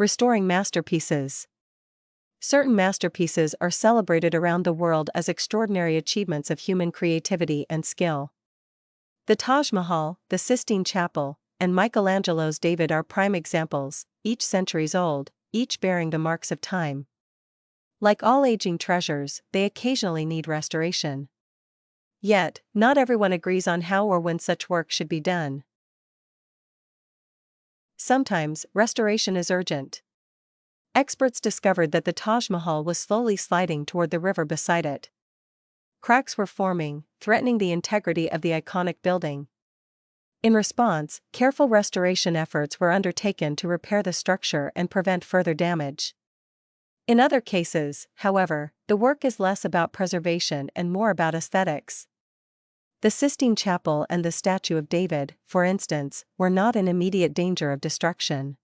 Restoring masterpieces. Certain masterpieces are celebrated around the world as extraordinary achievements of human creativity and skill. The Taj Mahal, the Sistine Chapel, and Michelangelo's David are prime examples, each centuries old, each bearing the marks of time. Like all aging treasures, they occasionally need restoration. Yet, not everyone agrees on how or when such work should be done. Sometimes, restoration is urgent. Experts discovered that the Taj Mahal was slowly sliding toward the river beside it. Cracks were forming, threatening the integrity of the iconic building. In response, careful restoration efforts were undertaken to repair the structure and prevent further damage. In other cases, however, the work is less about preservation and more about aesthetics. The Sistine Chapel and the statue of David, for instance, were not in immediate danger of destruction.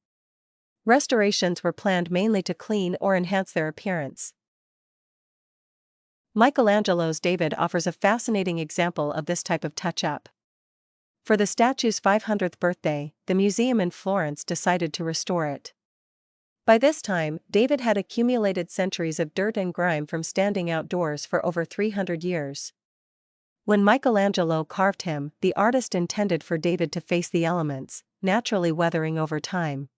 Restorations were planned mainly to clean or enhance their appearance. Michelangelo's David offers a fascinating example of this type of touch-up. For the statue's 500th birthday, the museum in Florence decided to restore it. By this time, David had accumulated centuries of dirt and grime from standing outdoors for over 300 years. When Michelangelo carved him, the artist intended for David to face the elements, naturally weathering over time.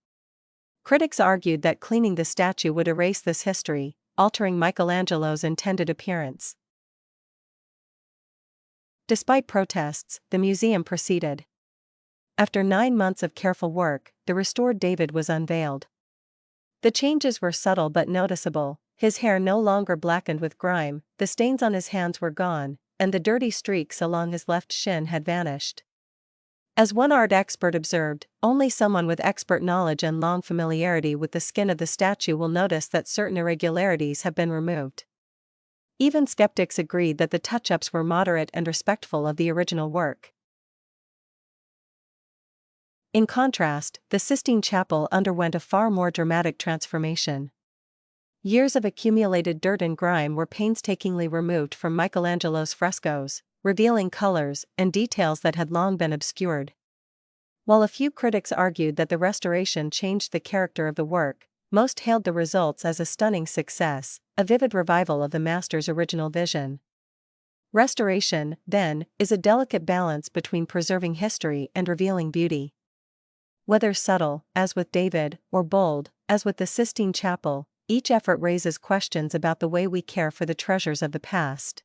Critics argued that cleaning the statue would erase this history, altering Michelangelo's intended appearance. Despite protests, the museum proceeded. After 9 months of careful work, the restored David was unveiled. The changes were subtle but noticeable. His hair no longer blackened with grime, the stains on his hands were gone, and the dirty streaks along his left shin had vanished. As one art expert observed, only someone with expert knowledge and long familiarity with the skin of the statue will notice that certain irregularities have been removed. Even skeptics agreed that the touch-ups were moderate and respectful of the original work. In contrast, the Sistine Chapel underwent a far more dramatic transformation. Years of accumulated dirt and grime were painstakingly removed from Michelangelo's frescoes, revealing colors and details that had long been obscured. While a few critics argued that the restoration changed the character of the work, most hailed the results as a stunning success, a vivid revival of the master's original vision. Restoration, then, is a delicate balance between preserving history and revealing beauty. Whether subtle, as with David, or bold, as with the Sistine Chapel, each effort raises questions about the way we care for the treasures of the past.